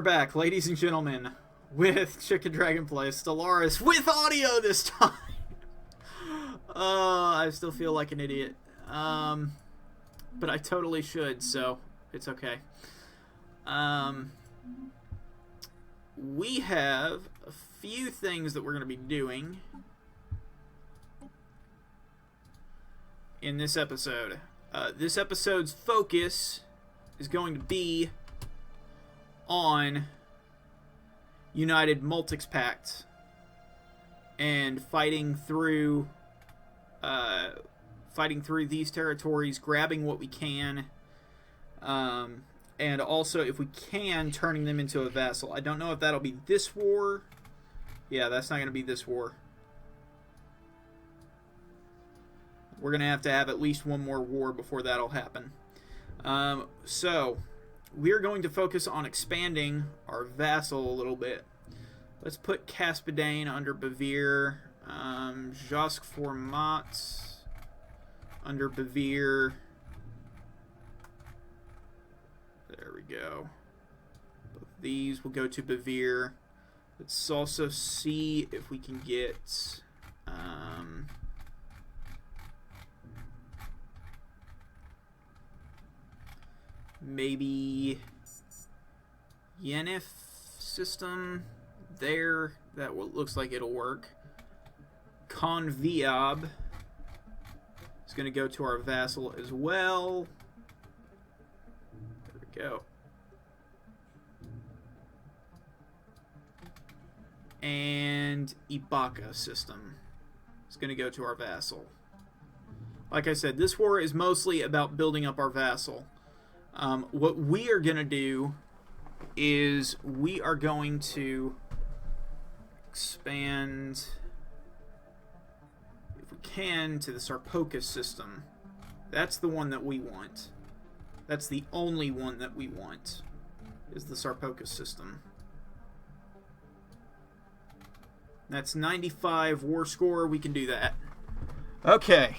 We're back, ladies and gentlemen, with ChickenDragon plays Stellaris with audio this time. I still feel like an idiot, but I totally should, so it's okay. We have a few things that we're going to be doing in this episode. This episode's focus is going to be on United Multics Pact and fighting through these territories, grabbing what we can, and also, if we can, turning them into a vassal. I don't know if that'll be this war. Yeah, that's not going to be this war. We're going to have at least one more war before that'll happen. So we're going to focus on expanding our vassal a little bit. Let's put Caspidane under Bevere, Josque Format under Bevere. There we go. Both these will go to Bevere. Let's also see if we can get maybe Yenif system there. That looks like it'll work. Conviab is going to go to our vassal as well. There we go. And Ibaka system is going to go to our vassal. Like I said, this war is mostly about building up our vassal. What we are going to do is we are going to expand, if we can, to the Sarpocus system. That's the one that we want. That's the only one that we want, is the Sarpocus system. That's 95 war score. We can do that. Okay.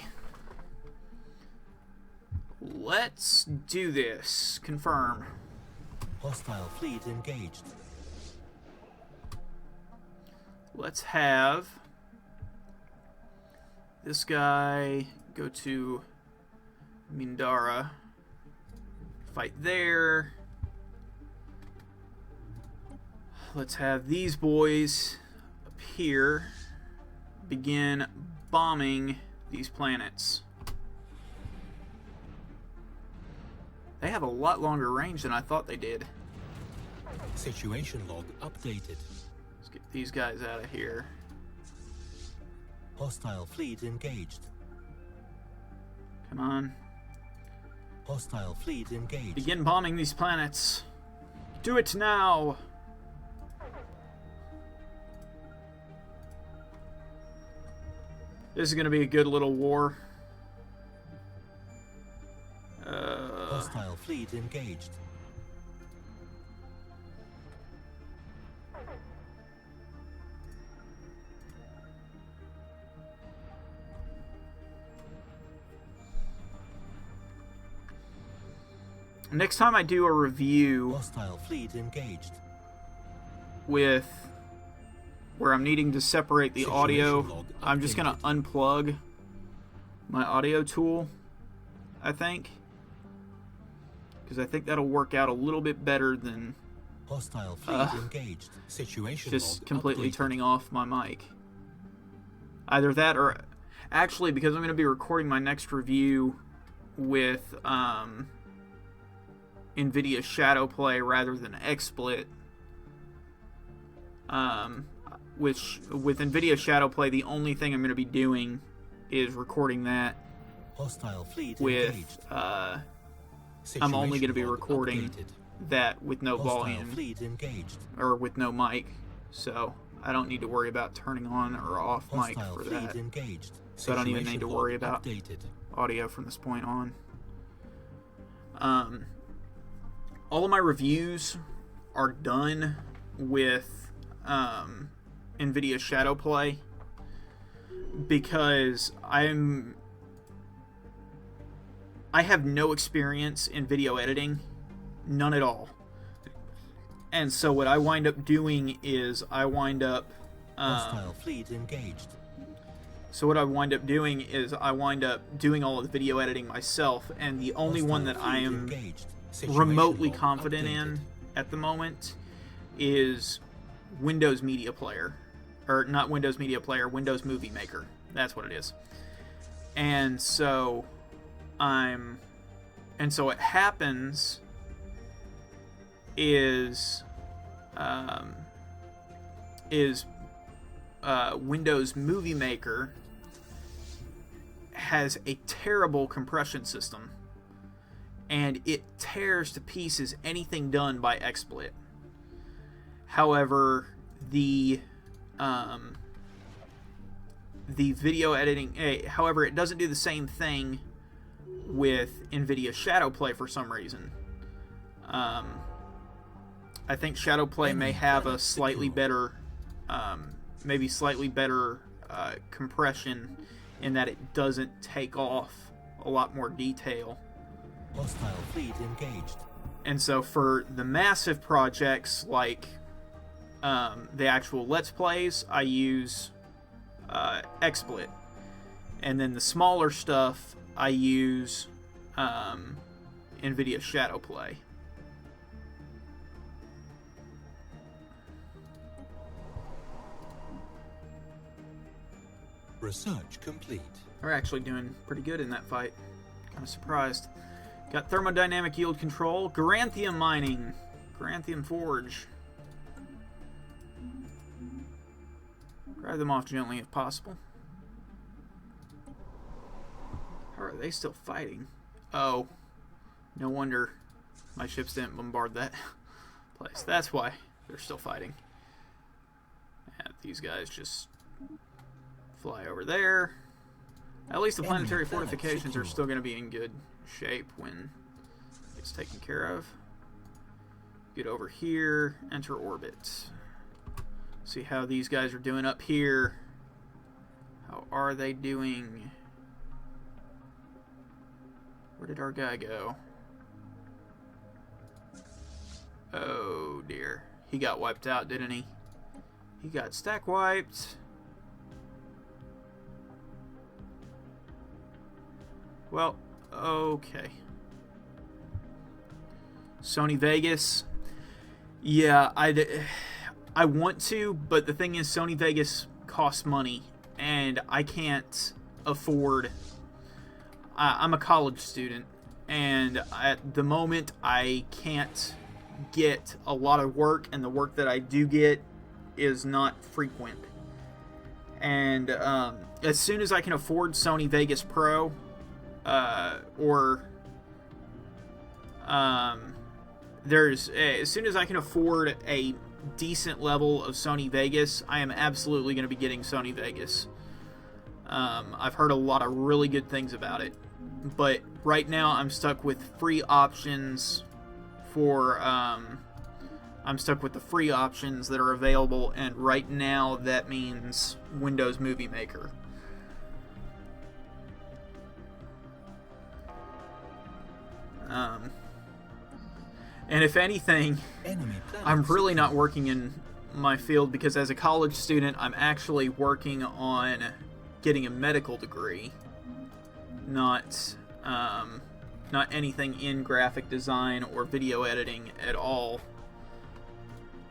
Let's do this. Confirm. Hostile fleet engaged. Let's have this guy go to Mindara. Fight there. Let's have these boys up here begin bombing these planets. They have a lot longer range than I thought they did. Situation log updated. Let's get these guys out of here. Hostile fleet engaged. Come on. Hostile fleet engaged. Begin bombing these planets. Do it now. This is going to be a good little war. Hostile fleet engaged. Next time I do a review Hostile fleet engaged. with where I'm needing to separate the audio, I'm just going to unplug my audio tool, I think. Because I think that'll work out a little bit better than Hostile fleet engaged. Situation just log completely updated. turning off my mic. Either that or... Actually, because I'm going to be recording my next review with NVIDIA Shadowplay rather than XSplit. Which, with NVIDIA Shadowplay, the only thing I'm going to be doing is recording that Hostile fleet with... engaged. I'm only going to be Situation log recording updated. that with no Hostile volume, fleet engaged. or with no mic, so I don't need to worry about turning on or off mic Hostile for fleet that. engaged. So I don't even need Situation to worry log about updated. audio from this point on. All of my reviews are done with NVIDIA Shadowplay because I have no experience in video editing, none at all. And so what I wind up doing is I wind up Hostile fleet engaged. So what I wind up doing is I wind up doing all of the video editing myself, and the only one that I am remotely confident in at the moment is Windows Media Player. Or not Windows Media Player, Windows Movie Maker. That's what it is. And so what happens is Windows Movie Maker has a terrible compression system, and it tears to pieces anything done by XSplit. However, the video editing, however, it doesn't do the same thing with NVIDIA Shadowplay for some reason. I think Shadowplay may have a slightly better, maybe slightly better compression in that it doesn't take off a lot more detail. Hostile fleet engaged. And so for the massive projects like the actual Let's Plays, I use XSplit. And then the smaller stuff, I use NVIDIA Shadowplay. Research complete. We're actually doing pretty good in that fight. Kind of surprised. Got thermodynamic yield control, Garanthium mining, Garanthium forge. Drive them off gently if possible. How are they still fighting? Oh, no wonder my ships didn't bombard that place. That's why they're still fighting. And these guys just fly over there. At least the planetary fortifications are still going to be in good shape when it's taken care of. Get over here, enter orbit. See how these guys are doing up here. How are they doing? Where did our guy go? Oh dear. He got wiped out, didn't he? He got stack wiped. Well, okay. Sony Vegas. Yeah, I want to, but the thing is Sony Vegas costs money, and I can't afford... I'm a college student, and at the moment I can't get a lot of work, and the work that I do get is not frequent. And as soon as I can afford Sony Vegas Pro, as soon as I can afford a decent level of Sony Vegas, I am absolutely going to be getting Sony Vegas. I've heard a lot of really good things about it, but right now I'm stuck with free options for I'm stuck with the free options that are available, and right now that means Windows Movie Maker. And if anything, I'm really not working in my field, because as a college student, I'm actually working on getting a medical degree, not anything in graphic design or video editing at all.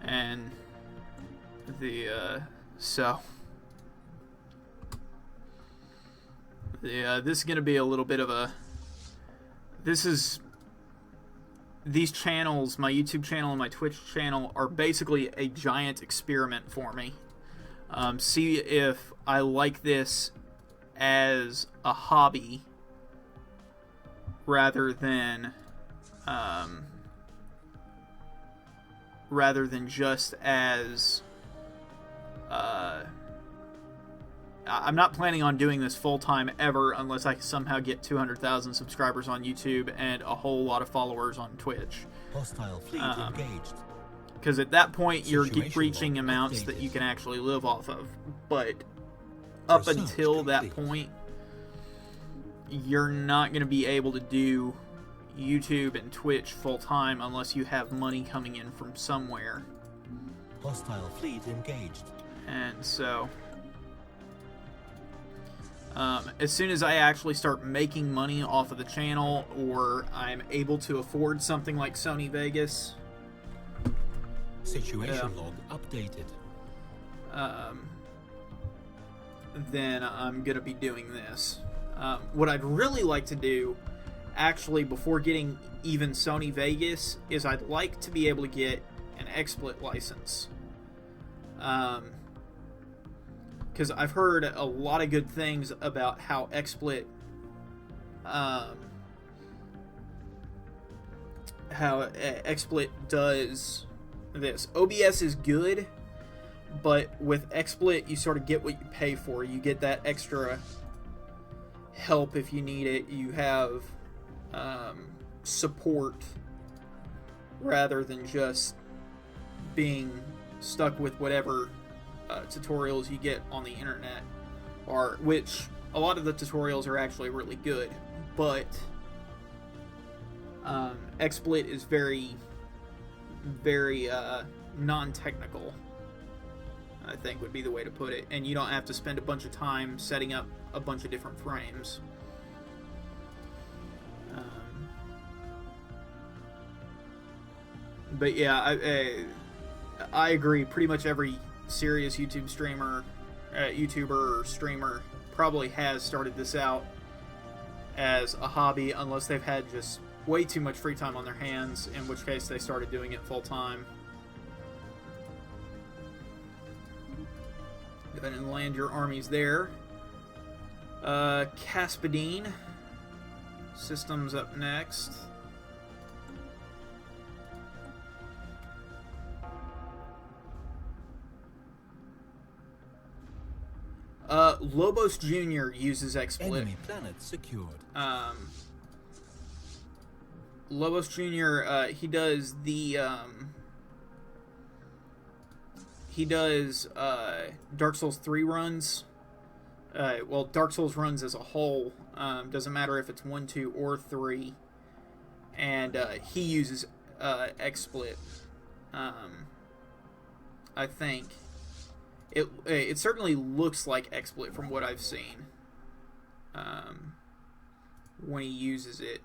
And this is going to be a little bit of a... These channels, my YouTube channel and my Twitch channel, are basically a giant experiment for me. See if I like this as a hobby rather than just as... I'm not planning on doing this full-time ever unless I somehow get 200,000 subscribers on YouTube and a whole lot of followers on Twitch. Hostile fleet engaged. Because at that point, you're reaching amounts that you can actually live off of. But up until that point, you're not going to be able to do YouTube and Twitch full-time unless you have money coming in from somewhere. Hostile fleet engaged. And so, as soon as I actually start making money off of the channel, or I'm able to afford something like Sony Vegas, Situation log updated. then I'm going to be doing this. What I'd really like to do, actually, before getting even Sony Vegas, is I'd like to be able to get an XSplit license. Because I've heard a lot of good things about how XSplit, does this. OBS is good, but with XSplit, you sort of get what you pay for. You get that extra help if you need it. You have support rather than just being stuck with whatever tutorials you get on the internet, or which a lot of the tutorials are actually really good, but XSplit is very, very non-technical, I think would be the way to put it, and you don't have to spend a bunch of time setting up a bunch of different frames. But yeah, I agree. Pretty much every serious YouTuber or streamer probably has started this out as a hobby, unless they've had just way too much free time on their hands, in which case they started doing it full time. Go ahead and land your armies there. Caspadine systems up next. Lobos Jr. uses XSplit. Enemy planet secured. Lobos Jr. He does Dark Souls 3 runs. Well, Dark Souls runs as a whole. Doesn't matter if it's 1, 2, or 3. And he uses XSplit. I think. It certainly looks like XSplit from what I've seen when he uses it.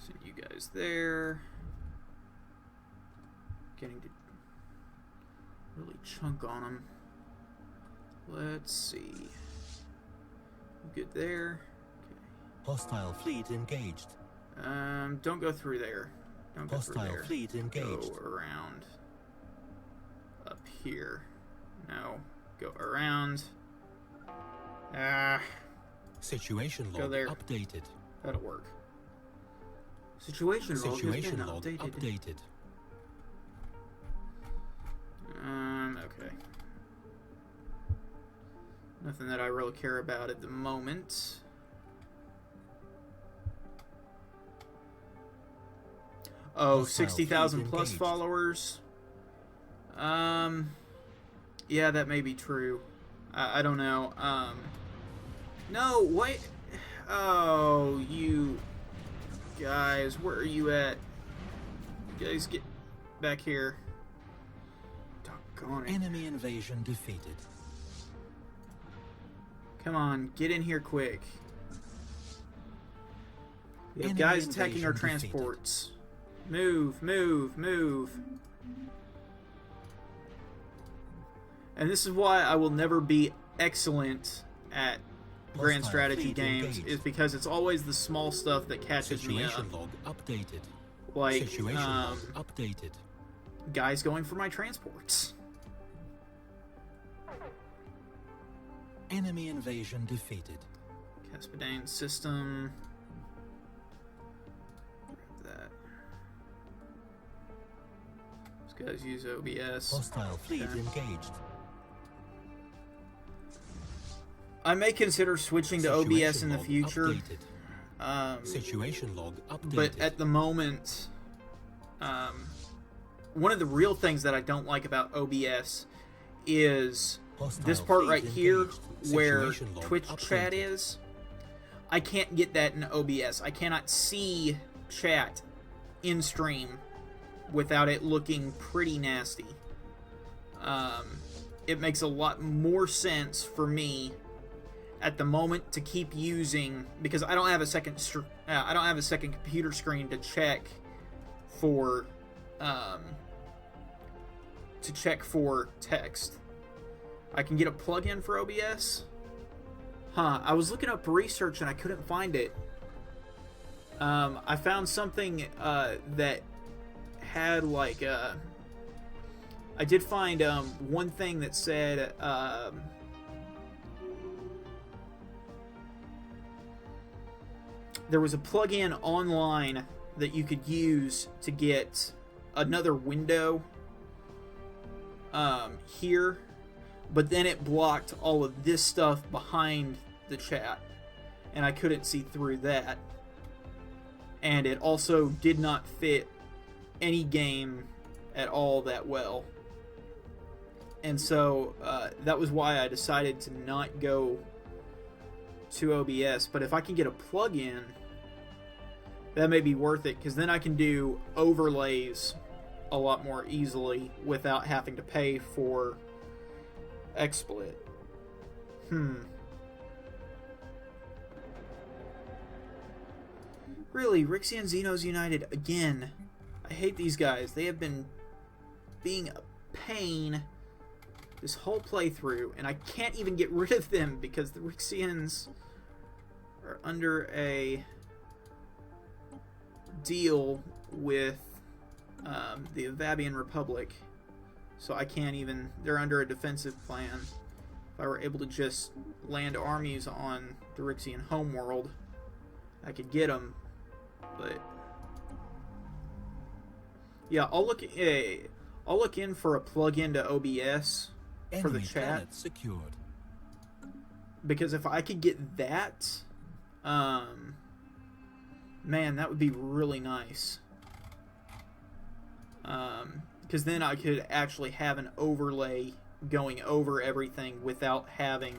Send you guys there. Getting to really chunk on them. Let's see. Good there. Okay. Hostile fleet engaged. Don't go through there. Don't go through there. Hostile fleet engaged. Go around up here. No. Go around. Situation Go log there. updated. That'll work. Situation log has been log updated. Okay. Nothing that I really care about at the moment. Oh, 60,000 plus followers. Yeah, that may be true. I don't know. No, wait. Oh, you guys, where are you at? You guys get back here. Doggone it. Enemy invasion defeated. Come on, get in here quick. We have Enemy guys attacking our invasion defeated. transports. Move, move, move. And this is why I will never be excellent at Grand Hostile Strategy fleet games, engaged. is because it's always the small stuff that catches me up. Situation log updated. Like, Situation log updated. guys going for my transports. Enemy invasion defeated. Caspadane system. Grab that. These guys use OBS. Hostile fleet Okay. engaged. I may consider switching to OBS in the log future. updated. Situation log updated. But at the moment, one of the real things that I don't like about OBS is Hostile this part fleet right here engaged. where Situation log Twitch updated. chat is, I can't get that in OBS. I cannot see chat in stream without it looking pretty nasty. It makes a lot more sense for me at the moment to keep using, because I don't have a second computer screen to check for text. I can get a plugin for OBS. I was looking up research and I couldn't find it. I found something that had like I did find one thing that said there was a plugin online that you could use to get another window here, but then it blocked all of this stuff behind the chat, and I couldn't see through that. And it also did not fit any game at all that well. And so that was why I decided to not go to OBS. But if I can get a plugin, that may be worth it, because then I can do overlays a lot more easily without having to pay for XSplit. Really, Rixie and Xenos United again. I hate these guys. They have been being a pain this whole playthrough, and I can't even get rid of them because the Rixians are under a deal with the Avabian Republic, so I can't even. They're under a defensive plan. If I were able to just land armies on the Rixian homeworld, I could get them, but yeah, I'll look in for a plug-in to OBS for the Enemy chat, planet secured. because if I could get that, man, that would be really nice. Because then I could actually have an overlay going over everything without having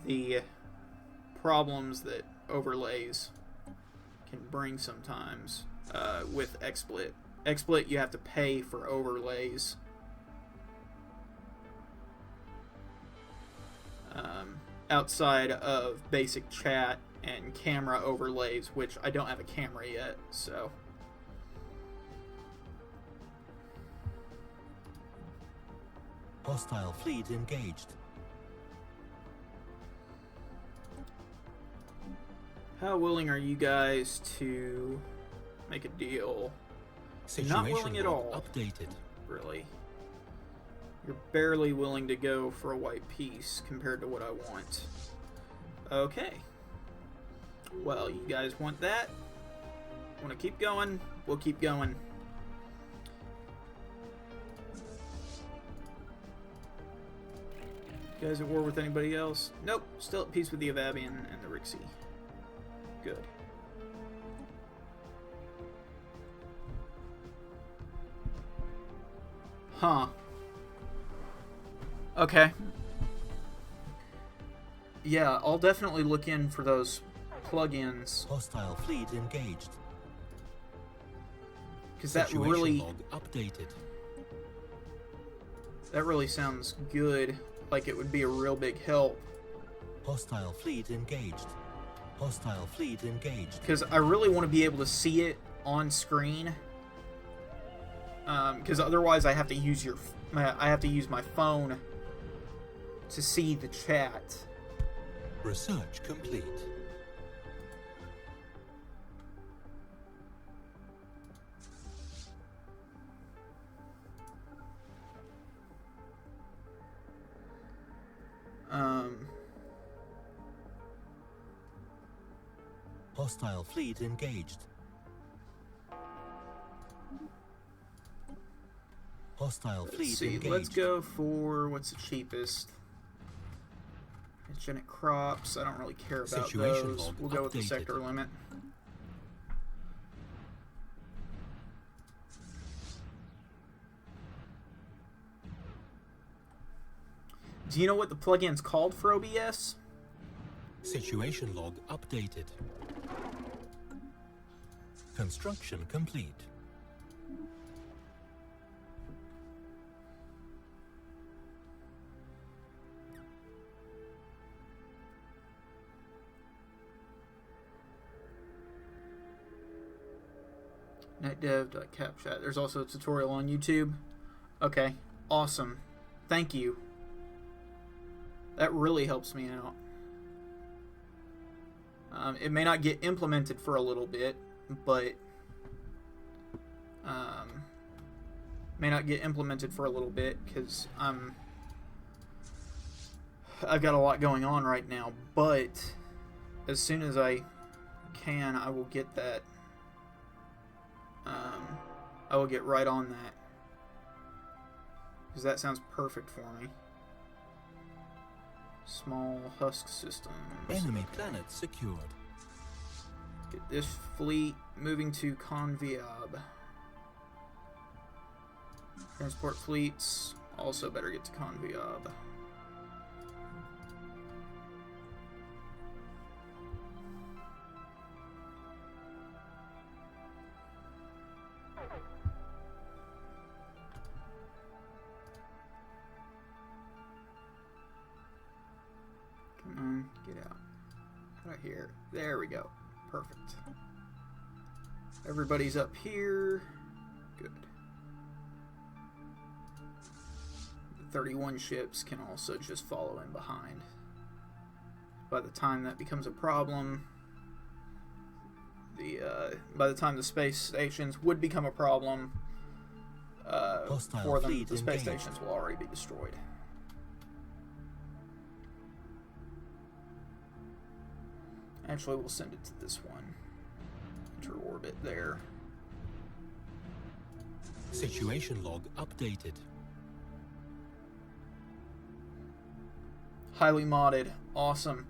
the problems that overlays can bring sometimes with XSplit. XSplit, you have to pay for overlays. Outside of basic chat and camera overlays, which I don't have a camera yet, so. Hostile fleet engaged. How willing are you guys to make a deal? Situation Not willing at log all. updated. Really. You're barely willing to go for a white piece compared to what I want. Okay. Well, you guys want that? Want to keep going? We'll keep going. You guys at war with anybody else? Nope. Still at peace with the Avabian and the Rixie. Good. Huh. Okay. Yeah, I'll definitely look in for those plugins, Hostile fleet engaged. because that Situation really log updated. sounds good. Like it would be a real big help. Hostile fleet engaged. Hostile fleet engaged. Because I really want to be able to see it on screen. Because otherwise, I have to use my phone to see the chat. Research complete. Hostile fleet engaged. Hostile Let's fleet see. engaged. Let's go for what's the cheapest. Hygienic crops. I don't really care about Situation those. log We'll go with the updated. sector limit. Do you know what the plugin's called for OBS? Situation log updated. Construction complete. netdev.capchat. There's also a tutorial on YouTube. Okay, awesome. Thank you. That really helps me out. It may not get implemented for a little bit, but because I've got a lot going on right now. But as soon as I can, I will get that. I will get right on that, because that sounds perfect for me. Small husk systems. Enemy planet secured. Get this fleet moving to Conviab. Transport fleets also better get to Conviab. Come on, get out. Right here. There we go. Perfect. Everybody's up here. Good. The 31 ships can also just follow in behind. By the time that becomes a problem, by the time the space stations would become a problem, for them, the space stations will already be destroyed. Actually, we'll send it to this one. Enter orbit there. Situation log updated. Highly modded. Awesome.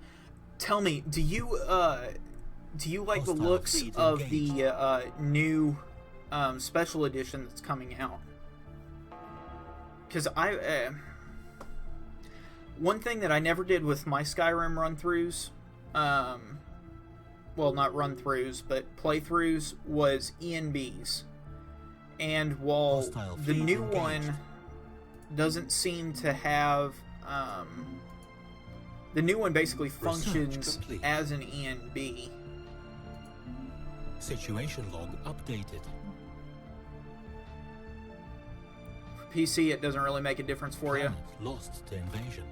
Tell me, do you like the looks of the new special edition that's coming out? Because one thing that I never did with my Skyrim run-throughs, well, not run-throughs, but playthroughs, was ENBs. And while the new one doesn't seem to have, the new one basically functions as an ENB. Situation log updated. For PC, it doesn't really make a difference for you. Lost to invasion.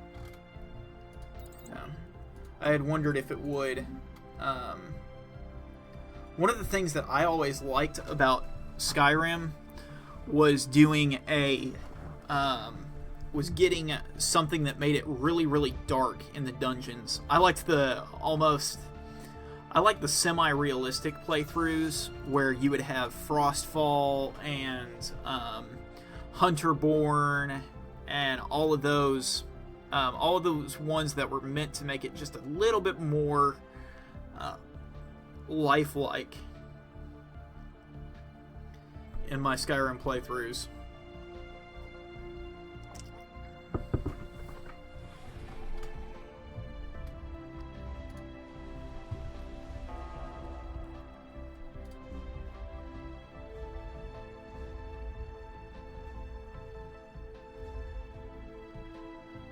I had wondered if it would. One of the things that I always liked about Skyrim was doing was getting something that made it really, really dark in the dungeons. I liked the semi-realistic playthroughs where you would have Frostfall and Hunterborn and all of those ones that were meant to make it just a little bit more lifelike in my Skyrim playthroughs.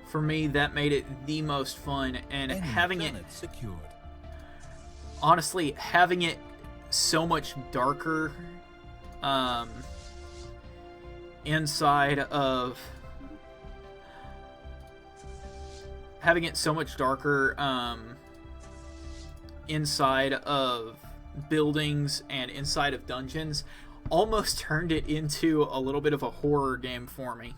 For me, that made it the most fun, and having it secured. Honestly, having it so much darker inside of buildings and inside of dungeons almost turned it into a little bit of a horror game for me.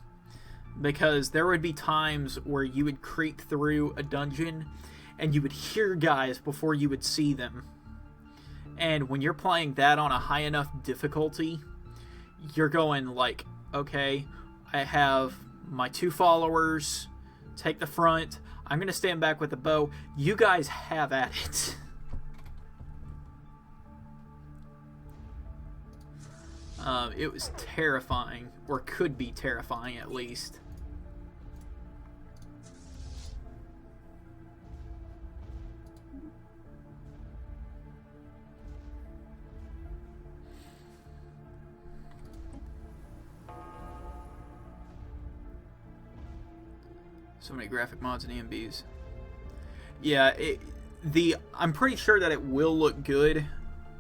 Because there would be times where you would creep through a dungeon and you would hear guys before you would see them. And when you're playing that on a high enough difficulty, you're going like, okay, I have my 2 followers, take the front, I'm going to stand back with the bow, you guys have at it. It was terrifying, or could be terrifying at least. So many graphic mods and EMBs. Yeah, I'm pretty sure that it will look good.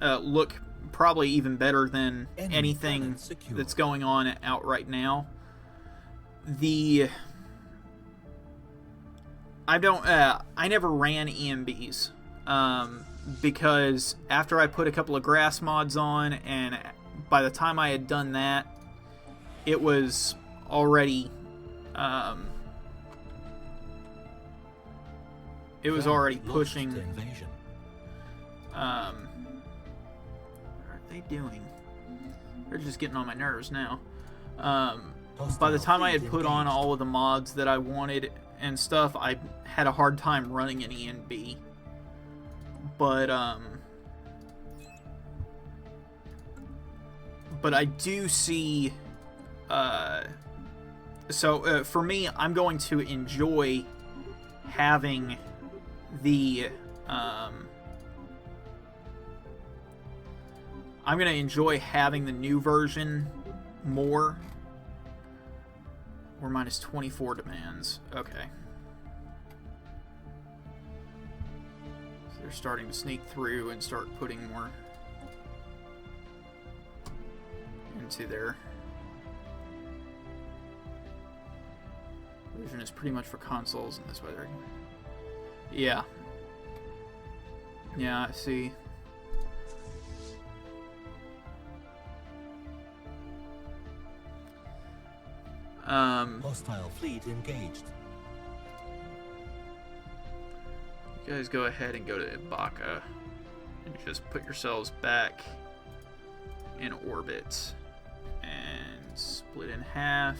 Look probably even better than anything that's going on out right now. I never ran EMBs because after I put a couple of grass mods on, and by the time I had done that, it was already pushing. What are they doing? They're just getting on my nerves now. By the time I had put on all of the mods that I wanted and stuff, I had a hard time running an ENB. But I do see. For me, I'm going to enjoy having the. I'm going to enjoy having the new version more. We're minus 24 demands. Okay. So they're starting to sneak through and start putting more into their version is pretty much for consoles, and this way they're... Yeah. Yeah, I see. Hostile fleet engaged. You guys go ahead and go to Ibaka and just put yourselves back in orbit and split in half.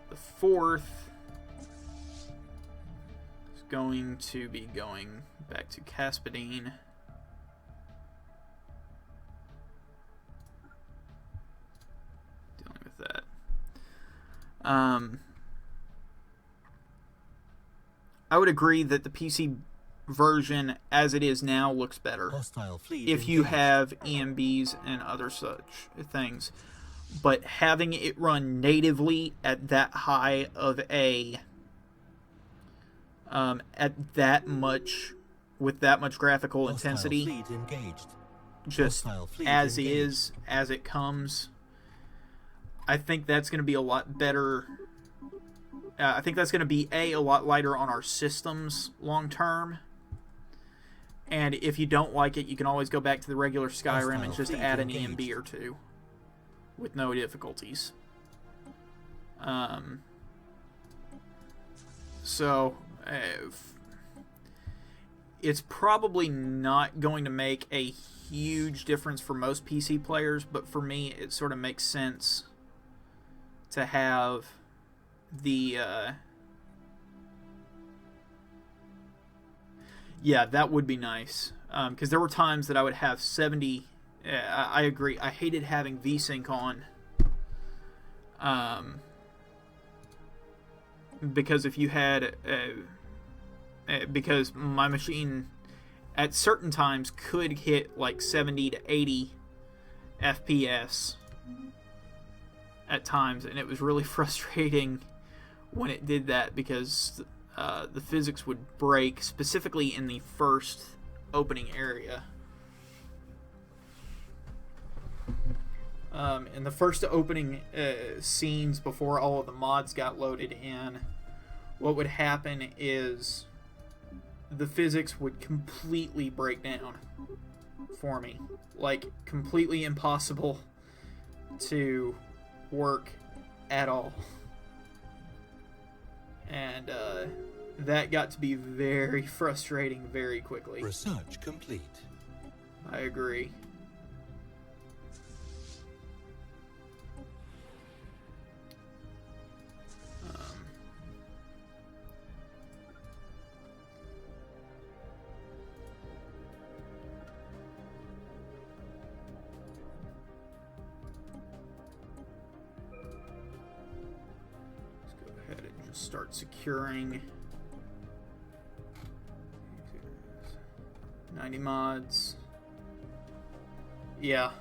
The fourth is going to be going back to Caspadine. Dealing with that. I would agree that the PC version, as it is now, looks better if you have EMBs and other such things. But having it run natively at that high of a, at that much, with that much graphical intensity, just as is, as it comes, I think that's going to be a lot better. I think that's going to be a lot lighter on our systems long term. And if you don't like it, you can always go back to the regular Skyrim and just add an EMB or two with no difficulties. It's probably not going to make a huge difference for most PC players, but for me, it sort of makes sense to have the yeah, that would be nice, because there were times that I would have 70. I agree, I hated having VSync on, because if you had because my machine at certain times could hit like 70 to 80 FPS at times, and it was really frustrating when it did that, because the physics would break, specifically in the first opening area. In the first opening scenes, before all of the mods got loaded in, what would happen is the physics would completely break down for me. Like, completely impossible to work at all. And that got to be very frustrating very quickly. Research complete. I agree. Start securing 90 mods. Yeah.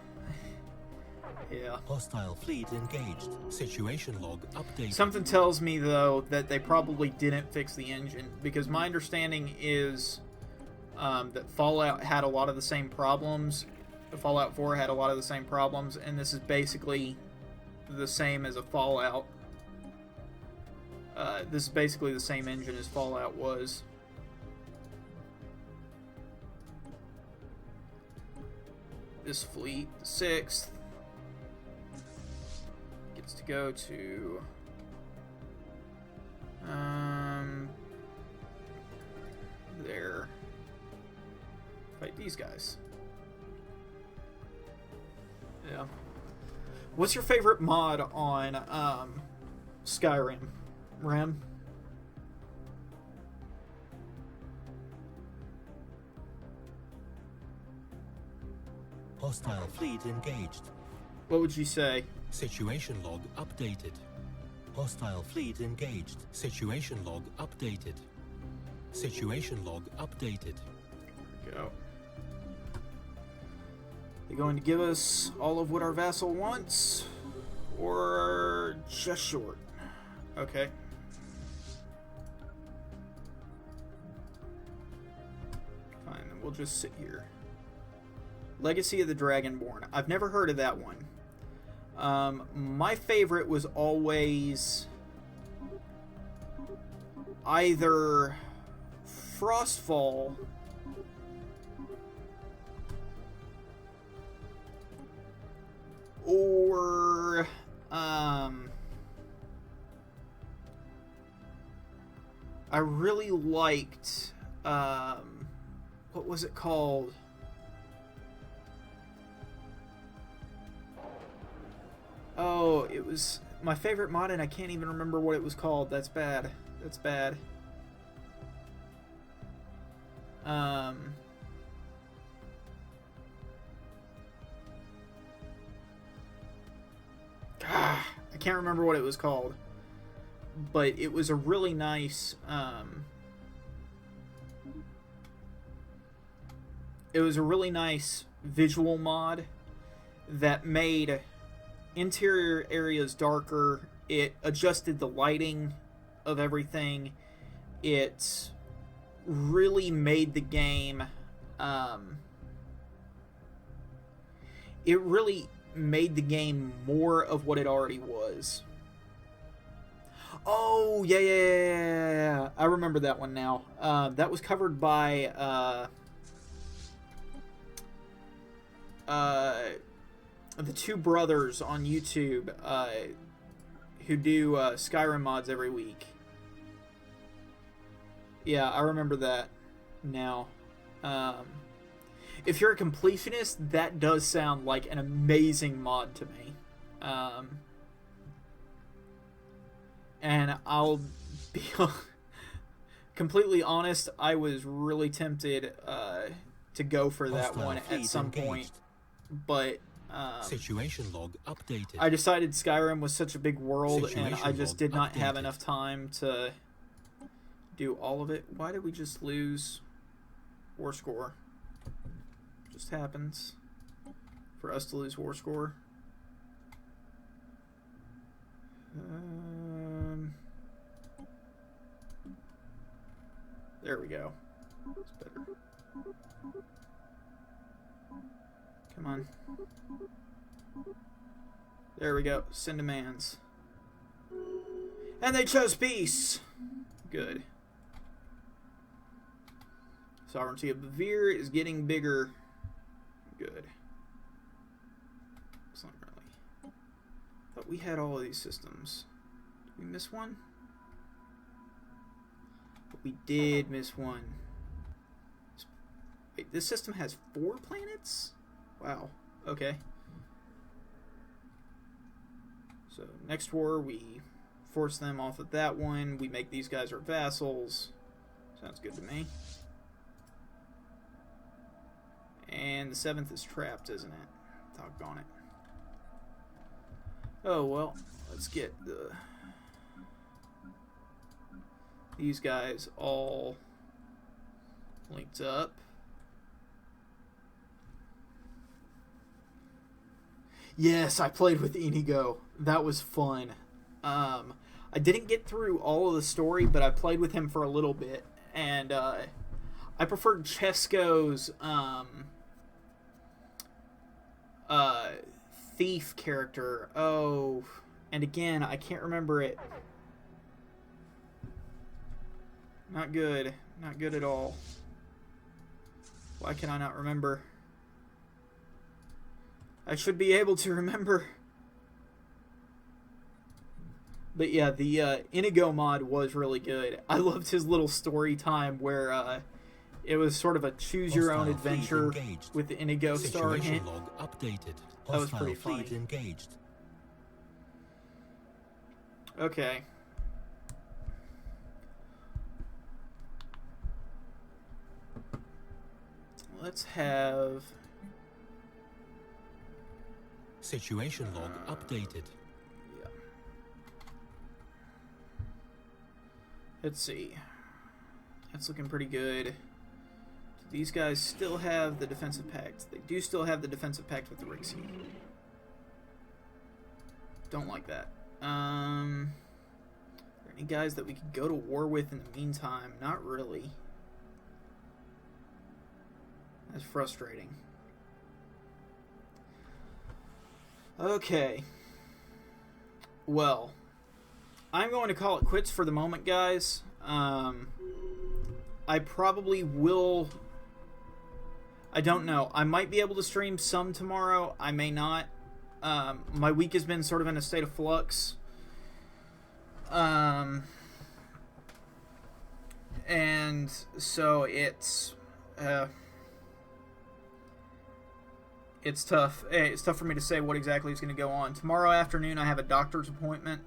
Yeah. Hostile fleet engaged. Situation log updated. Something tells me, though, that they probably didn't fix the engine, because my understanding is that Fallout had a lot of the same problems. Fallout 4 had a lot of the same problems, and this is basically the same as a Fallout. This is basically the same engine as Fallout was. This fleet, the 6th, gets to go to there. Fight these guys. Yeah. What's your favorite mod on Skyrim, Ram? Hostile fleet engaged. What would you say? Situation log updated. Hostile fleet engaged. Situation log updated. Situation log updated. Go. They going to give us all of what our vassal wants, or just short? Okay. Fine, then we'll just sit here. Legacy of the Dragonborn. I've never heard of that one. My favorite was always either Frostfall or I really liked what was it called? Oh, it was my favorite mod and I can't even remember what it was called. That's bad. That's bad. I can't remember what it was called, but it was a really nice visual mod that made interior areas darker. It adjusted the lighting of everything. It really made the game more of what it already was. Oh, yeah. I remember that one now. That was covered by the two brothers on YouTube who do Skyrim mods every week. Yeah, I remember that now. If you're a completionist, that does sound like an amazing mod to me. And I'll be completely honest, I was really tempted to go for that one at some point. But situation log updated. I decided Skyrim was such a big world and I just did not have enough time to do all of it. Why did we just lose war score? Just happens for us to lose war score. There we go. That's better. Come on. There we go. Send demands. And they chose peace. Good. Sovereignty of Bavir is getting bigger. Good. Excellent, really. But we had all of these systems. Did we miss one? But we did miss one. Wait, this system has 4 planets? Wow. Okay. So, next war, we force them off of that one. We make these guys our vassals. Sounds good to me. And the 7th is trapped, isn't it? Doggone it. Oh, well, let's get these guys all linked up. Yes, I played with Inigo. That was fun. I didn't get through all of the story, but I played with him for a little bit, and I preferred Chesko's thief character. Oh, and again, I can't remember it. Not good. Not good at all. Why can I not remember? I should be able to remember. But yeah, the Inigo mod was really good. I loved his little story time where it was sort of a choose-your-own adventure with the Inigo star in it. Log updated. That was pretty funny. Engaged. Okay. Let's have... Situation log updated. Yeah. Let's see. That's looking pretty good. These guys still have the defensive pact. They do still have the defensive pact with the Rixie. Don't like that. Are there any guys that we could go to war with in the meantime? Not really. That's frustrating. Okay. Well, I'm going to call it quits for the moment, guys. I probably will... I don't know. I might be able to stream some tomorrow. I may not. My week has been sort of in a state of flux. And so it's tough. It's tough for me to say what exactly is going to go on. Tomorrow afternoon I have a doctor's appointment.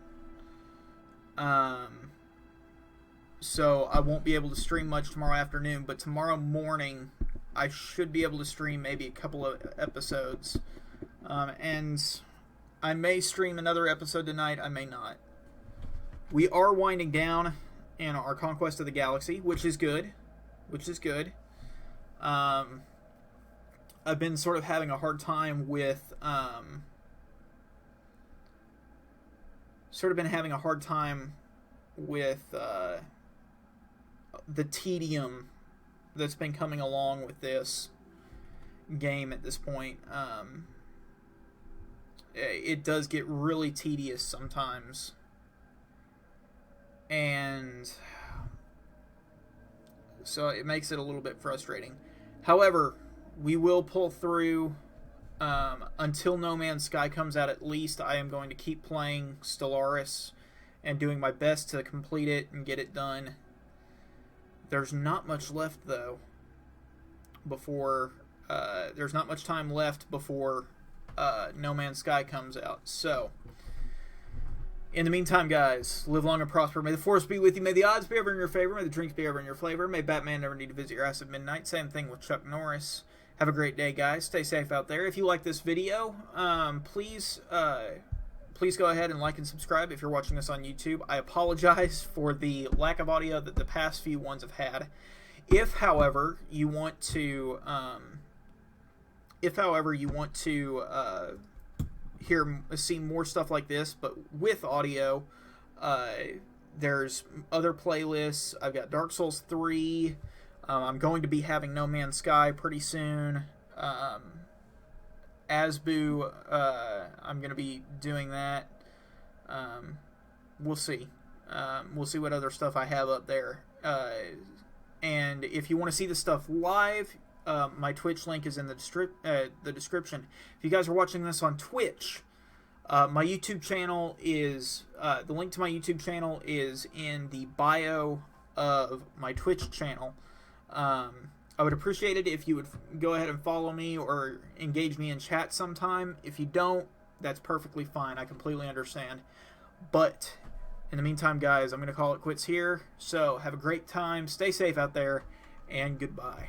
So I won't be able to stream much tomorrow afternoon, but tomorrow morning I should be able to stream maybe a couple of episodes. And I may stream another episode tonight, I may not. We are winding down in our Conquest of the Galaxy, which is good. I've been sort of having a hard time with the tedium that's been coming along with this game at this point. It does get really tedious sometimes, and so it makes it a little bit frustrating. However, we will pull through until No Man's Sky comes out. At least I am going to keep playing Stellaris and doing my best to complete it and get it done. There's not much left, though, before... there's not much time left before No Man's Sky comes out. So, in the meantime, guys, live long and prosper. May the force be with you. May the odds be ever in your favor. May the drinks be ever in your flavor. May Batman never need to visit your ass at midnight. Same thing with Chuck Norris. Have a great day, guys. Stay safe out there. If you like this video, please go ahead and like and subscribe if you're watching this on YouTube. I apologize for the lack of audio that the past few ones have had. If, however, you want to see more stuff like this, but with audio, there's other playlists. I've got Dark Souls 3. I'm going to be having No Man's Sky pretty soon. Asbu, I'm going to be doing that. We'll see. We'll see what other stuff I have up there. And if you want to see the stuff live, my Twitch link is in the description. If you guys are watching this on Twitch, my YouTube channel is... the link to my YouTube channel is in the bio of my Twitch channel. I would appreciate it if you would go ahead and follow me or engage me in chat sometime. If you don't, that's perfectly fine. I completely understand. But in the meantime, guys, I'm going to call it quits here. So have a great time. Stay safe out there, and goodbye.